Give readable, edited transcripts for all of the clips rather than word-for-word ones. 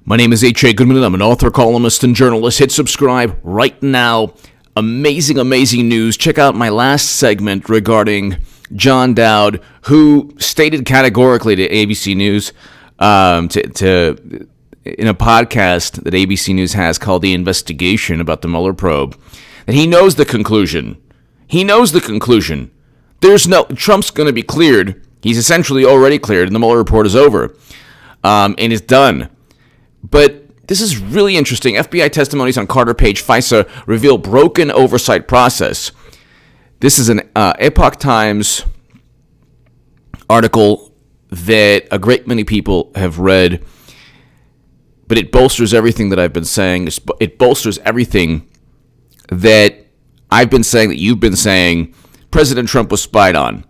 My name is H.A. Goodman, and I'm an author, columnist, and journalist. Hit subscribe right now. Amazing, amazing news. Check out my last segment regarding John Dowd, who stated categorically to ABC News, in a podcast that ABC News has called The Investigation about the Mueller probe, that he knows the conclusion. He knows the conclusion. Trump's going to be cleared. He's essentially already cleared, and the Mueller report is over, and is done. But this is really interesting. FBI testimonies on Carter Page FISA reveal broken oversight process. This is an Epoch Times article that a great many people have read, but it bolsters everything that I've been saying. It bolsters everything that I've been saying, that you've been saying. President Trump was spied on.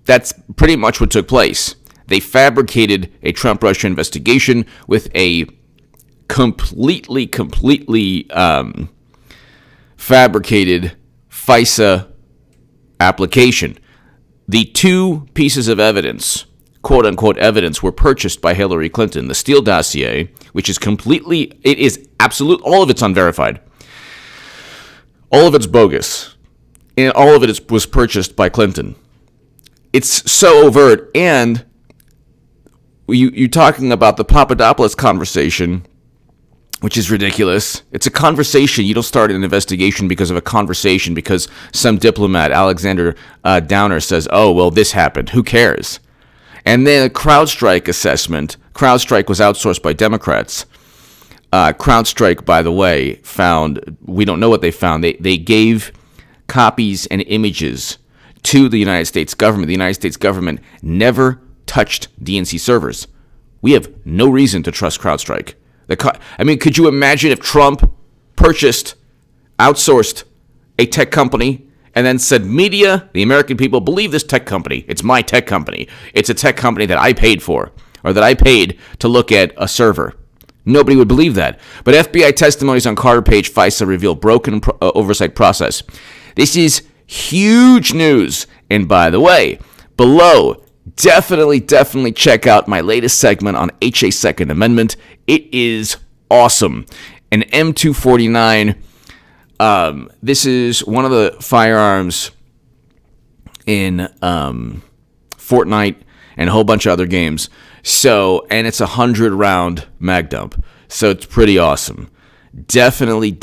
That's pretty much what took place. They fabricated a Trump-Russia investigation with a completely fabricated FISA application. The two pieces of evidence, quote-unquote evidence, were purchased by Hillary Clinton. The Steele dossier, which is all of it's unverified. All of it's bogus. And all of it was purchased by Clinton. It's so overt. And you're talking about the Papadopoulos conversation, which is ridiculous. It's a conversation. You don't start an investigation because of a conversation, because some diplomat, Alexander Downer, says, oh, well, this happened. Who cares? And then a CrowdStrike assessment. CrowdStrike was outsourced by Democrats. CrowdStrike, by the way, we don't know what they found. They gave copies and images to the United States government. The United States government never touched DNC servers. We have no reason to trust CrowdStrike. Could you imagine if Trump outsourced a tech company and then said, media, the American people, believe this tech company. It's my tech company. It's a tech company that I paid for, or that I paid to look at a server. Nobody would believe that. But FBI testimonies on Carter Page FISA reveal broken oversight process. This is huge news. And by the way, below, definitely check out my latest segment on HA Second Amendment. It is awesome. An M249. This is one of the firearms in Fortnite and a whole bunch of other games. And it's a 100-round mag dump. So it's pretty awesome. Definitely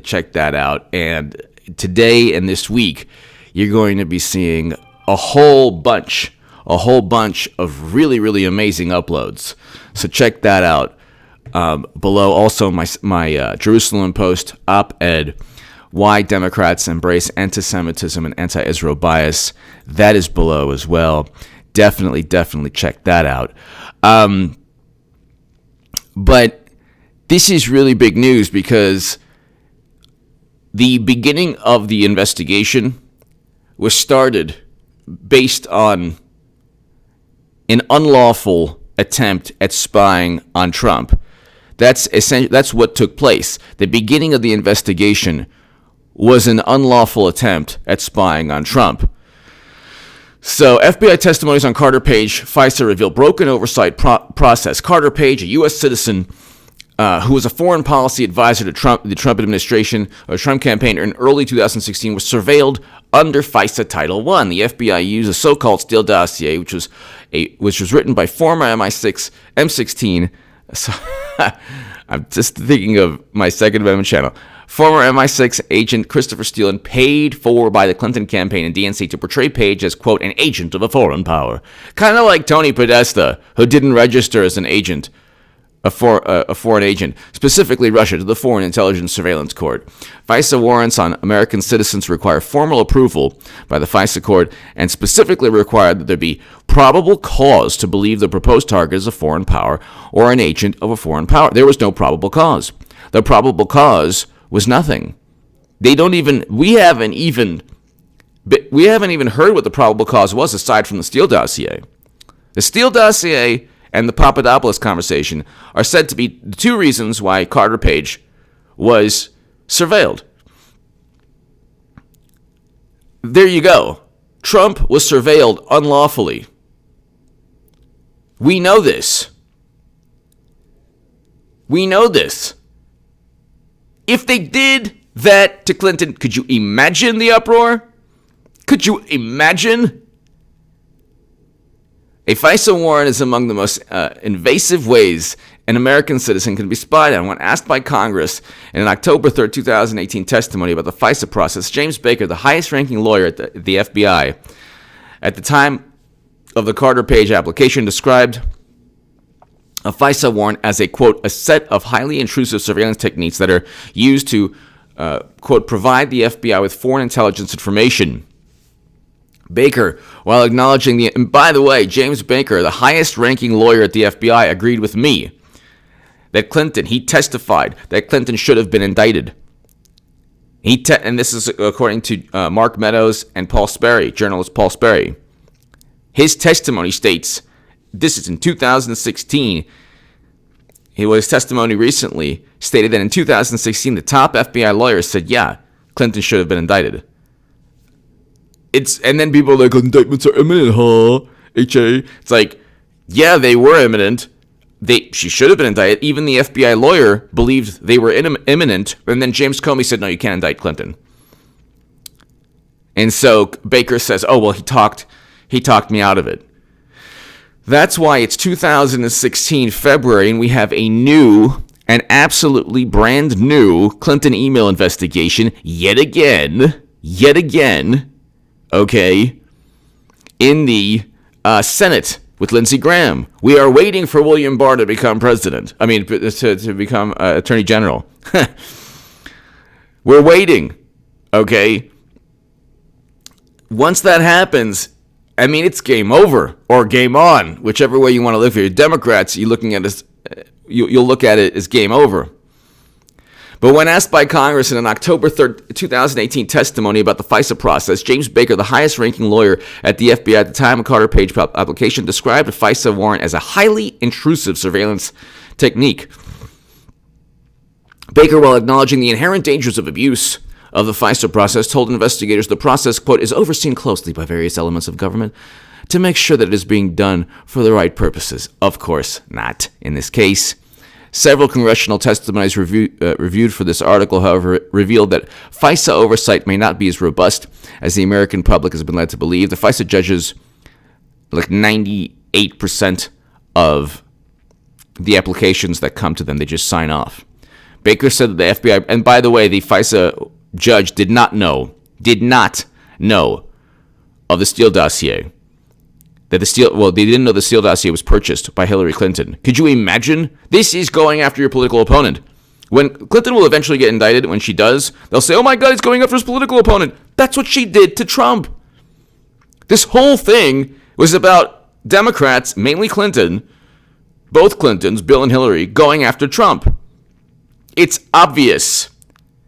check that out. And today and this week, you're going to be seeing a whole bunch of really amazing uploads. So check that out. Below, also my Jerusalem Post op-ed, Why Democrats Embrace Anti-Semitism and Anti-Israel Bias. That is below as well. Definitely check that out. But this is really big news because the beginning of the investigation was started based on an unlawful attempt at spying on Trump. That's what took place. The beginning of the investigation was an unlawful attempt at spying on Trump. So FBI testimonies on Carter Page FISA reveal broken oversight process. Carter Page, a U.S. citizen who was a foreign policy advisor to the Trump administration or Trump campaign in early 2016, was surveilled under FISA Title I. The FBI used a so-called Steele dossier, which was written by former M16. So, I'm just thinking of my Second Amendment channel. Former MI6 agent Christopher Steele, and paid for by the Clinton campaign and DNC to portray Page as, quote, an agent of a foreign power. Kind of like Tony Podesta, who didn't register as an agent, a foreign agent, specifically Russia, to the Foreign Intelligence Surveillance Court. FISA warrants on American citizens require formal approval by the FISA court and specifically require that there be probable cause to believe the proposed target is a foreign power or an agent of a foreign power. There was no probable cause. The probable cause was nothing. We haven't even heard what the probable cause was aside from the Steele dossier. The Steele dossier and the Papadopoulos conversation are said to be the two reasons why Carter Page was surveilled. There you go. Trump was surveilled unlawfully. We know this. We know this. If they did that to Clinton, could you imagine the uproar? Could you imagine? A FISA warrant is among the most invasive ways an American citizen can be spied on. When asked by Congress in an October 3rd, 2018 testimony about the FISA process, James Baker, the highest-ranking lawyer at the FBI, at the time of the Carter Page application, described a FISA warrant as a, quote, a set of highly intrusive surveillance techniques that are used to, quote, provide the FBI with foreign intelligence information. Baker, while acknowledging and by the way, James Baker, the highest-ranking lawyer at the FBI, agreed with me that he testified that Clinton should have been indicted. And this is according to Mark Meadows and Paul Sperry, journalist Paul Sperry. His testimony states, this is in 2016, his testimony recently stated that in 2016, the top FBI lawyer said, yeah, Clinton should have been indicted. And then people are like, indictments are imminent, huh? HA. It's like, yeah, they were imminent. She should have been indicted. Even the FBI lawyer believed they were imminent. And then James Comey said, no, you can't indict Clinton. And so Baker says, oh, well, he talked me out of it. That's why it's 2016 February, and we have an absolutely brand new Clinton email investigation yet again, okay, in the Senate with Lindsey Graham. We are waiting for William Barr to become president. To become Attorney General. We're waiting, okay? Once that happens, it's game over or game on, whichever way you want to look at it. Democrats, you'll look at it as game over. But when asked by Congress in an October 3rd, 2018 testimony about the FISA process, James Baker, the highest-ranking lawyer at the FBI at the time of Carter Page application, described a FISA warrant as a highly intrusive surveillance technique. Baker, while acknowledging the inherent dangers of abuse of the FISA process, told investigators the process, quote, is overseen closely by various elements of government to make sure that it is being done for the right purposes. Of course, not in this case. Several congressional testimonies reviewed for this article, however, revealed that FISA oversight may not be as robust as the American public has been led to believe. The FISA judges, like 98% of the applications that come to them, they just sign off. Baker said that the FBI, and by the way, the FISA judge did not know of the Steele dossier. They didn't know the Steele dossier was purchased by Hillary Clinton. Could you imagine? This is going after your political opponent. When Clinton will eventually get indicted, when she does, they'll say, oh my God, he's going after his political opponent. That's what she did to Trump. This whole thing was about Democrats, mainly Clinton, both Clintons, Bill and Hillary, going after Trump. It's obvious.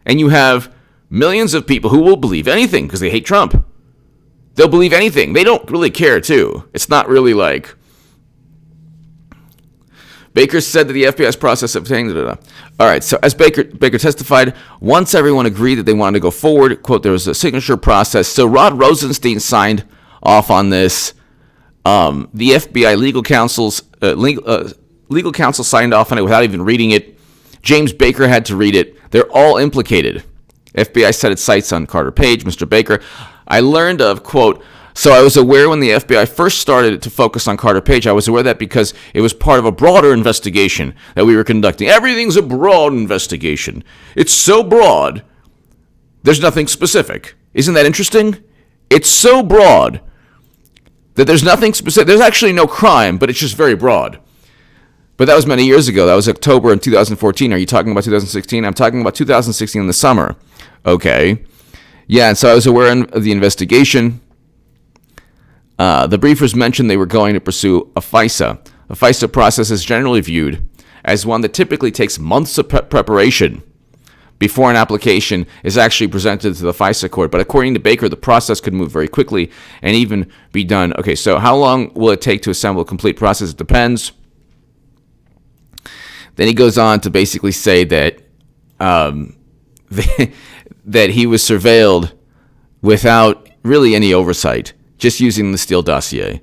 And you have millions of people who will believe anything because they hate Trump. They'll believe anything. They don't really care, too. It's not really like... Baker said that the FBI's process obtained... All right, so as Baker testified, once everyone agreed that they wanted to go forward, quote, there was a signature process. So Rod Rosenstein signed off on this. The FBI legal counsel signed off on it without even reading it. James Baker had to read it. They're all implicated. FBI set its sights on Carter Page, Mr. Baker. I learned of, quote, so I was aware when the FBI first started to focus on Carter Page, I was aware that because it was part of a broader investigation that we were conducting. Everything's a broad investigation. It's so broad, there's nothing specific. Isn't that interesting? It's so broad that there's nothing specific. There's actually no crime, but it's just very broad. But that was many years ago. That was October in 2014. Are you talking about 2016? I'm talking about 2016 in the summer. Okay. Yeah, and so I was aware of the investigation. The briefers mentioned they were going to pursue a FISA. A FISA process is generally viewed as one that typically takes months of preparation before an application is actually presented to the FISA court. But according to Baker, the process could move very quickly and even be done. Okay, so how long will it take to assemble a complete process? It depends. Then he goes on to basically say that that he was surveilled without really any oversight, just using the Steele Dossier.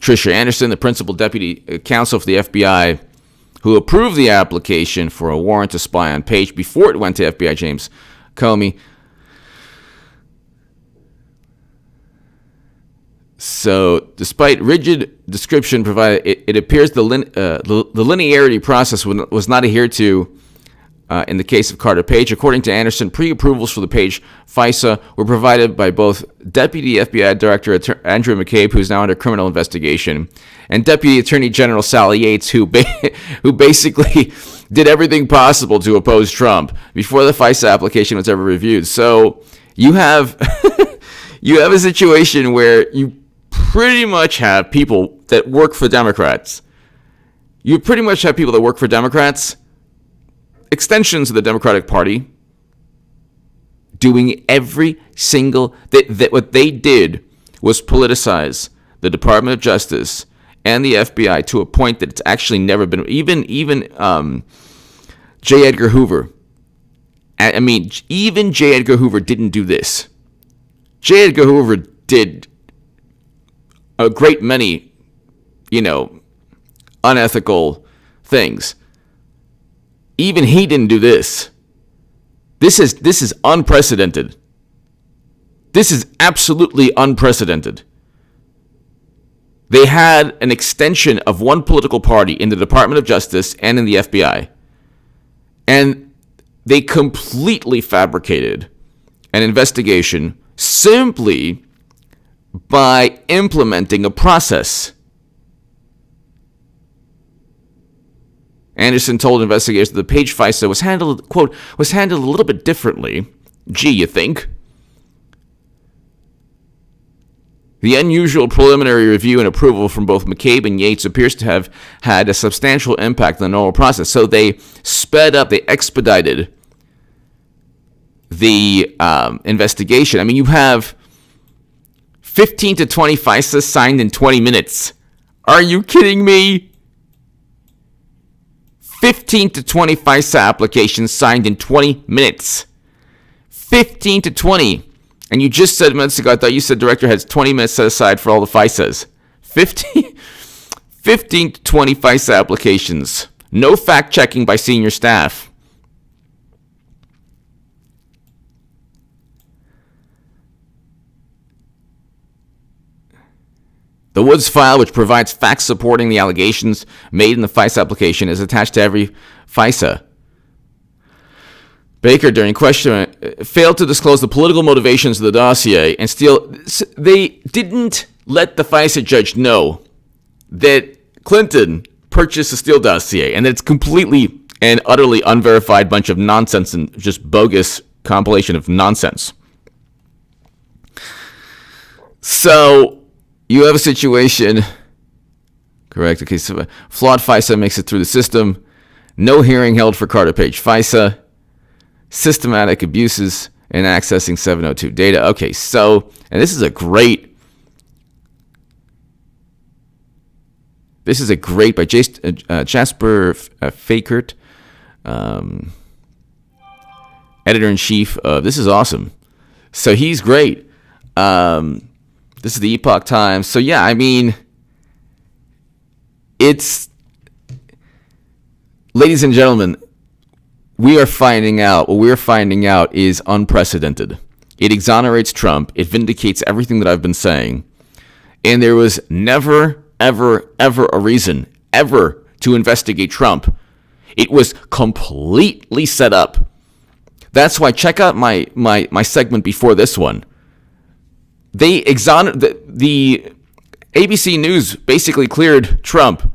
Tricia Anderson, the principal deputy counsel for the FBI, who approved the application for a warrant to spy on Page before it went to FBI James Comey. So, despite rigid description provided, it appears the linearity process was not adhered to in the case of Carter Page. According to Anderson, pre-approvals for the Page FISA were provided by both Deputy FBI Director Andrew McCabe, who's now under criminal investigation, and Deputy Attorney General Sally Yates, who basically did everything possible to oppose Trump before the FISA application was ever reviewed. So you have you have a situation where you pretty much have people that work for Democrats. You pretty much have people that work for Democrats, extensions of the Democratic Party, doing every single that what they did was politicize the Department of Justice and the FBI to a point that it's actually never been. Even J. Edgar Hoover. I mean, even J. Edgar Hoover didn't do this. J. Edgar Hoover did a great many, unethical things. Even he didn't do this. This is unprecedented. This is absolutely unprecedented. They had an extension of one political party in the Department of Justice and in the FBI. And they completely fabricated an investigation simply by implementing a process. Anderson told investigators that the Page FISA was handled, quote, was handled a little bit differently. Gee, you think? The unusual preliminary review and approval from both McCabe and Yates appears to have had a substantial impact on the normal process. So they sped up, they expedited the investigation. I mean, you have 15 to 20 FISA signed in 20 minutes. Are you kidding me? 15 to 20 FISA applications signed in 20 minutes. 15 to 20. And you just said minutes ago, I thought you said director has 20 minutes set aside for all the FISAs. 15 to 20 FISA applications. No fact-checking by senior staff. The Woods file, which provides facts supporting the allegations made in the FISA application, is attached to every FISA. Baker, during question, failed to disclose the political motivations of the dossier, and still, they didn't let the FISA judge know that Clinton purchased the Steele dossier, and that it's completely and utterly unverified bunch of nonsense and just bogus compilation of nonsense. So you have a situation, correct? Okay, so flawed FISA makes it through the system. No hearing held for Carter Page FISA. Systematic abuses in accessing 702 data. Okay, so, and this is a great by Jasper Fakert, editor-in-chief of, this is awesome. So he's great. This is the Epoch Times. So yeah, I mean, it's, ladies and gentlemen, what we're finding out is unprecedented. It exonerates Trump. It vindicates everything that I've been saying. And there was never, ever, ever a reason ever to investigate Trump. It was completely set up. That's why check out my segment before this one. They the ABC News basically cleared Trump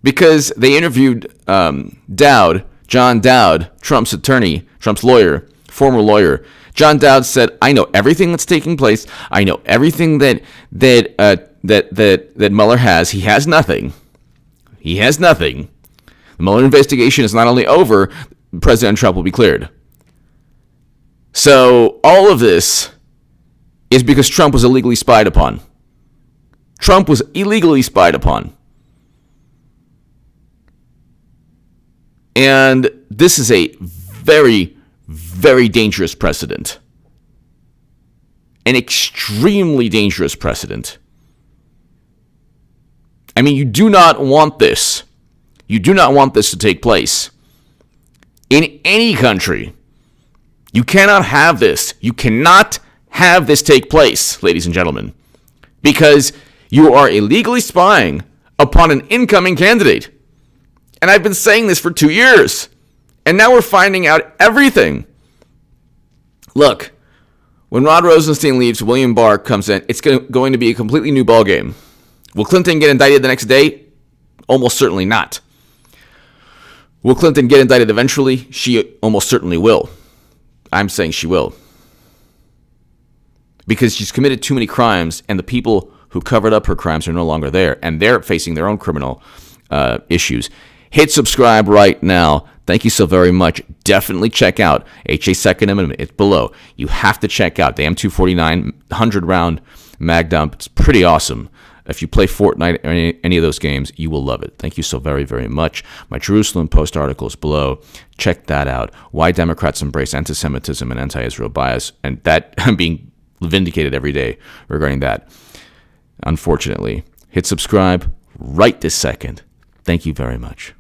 because they interviewed John Dowd, Trump's attorney, Trump's lawyer, former lawyer. John Dowd said, "I know everything that's taking place. I know everything that Mueller has. He has nothing. He has nothing. The Mueller investigation is not only over, President Trump will be cleared." So all of this is because Trump was illegally spied upon. Trump was illegally spied upon. And this is a very, very dangerous precedent. An extremely dangerous precedent. I mean, you do not want this. You do not want this to take place in any country. You cannot have this. You cannot have this take place, ladies and gentlemen, because you are illegally spying upon an incoming candidate. And I've been saying this for 2 years, and now we're finding out everything. Look, when Rod Rosenstein leaves, William Barr comes in, it's going to be a completely new ballgame. Will Clinton get indicted the next day? Almost certainly not. Will Clinton get indicted eventually? She almost certainly will. I'm saying she will. Because she's committed too many crimes, and the people who covered up her crimes are no longer there, and they're facing their own criminal issues. Hit subscribe right now. Thank you so very much. Definitely check out HA Second Amendment. It's below. You have to check out the M249 100-round mag dump. It's pretty awesome. If you play Fortnite or any of those games, you will love it. Thank you so very, very much. My Jerusalem Post article is below. Check that out. Why Democrats embrace anti-Semitism and anti-Israel bias. And that I'm being vindicated every day regarding that. Unfortunately, hit subscribe right this second. Thank you very much.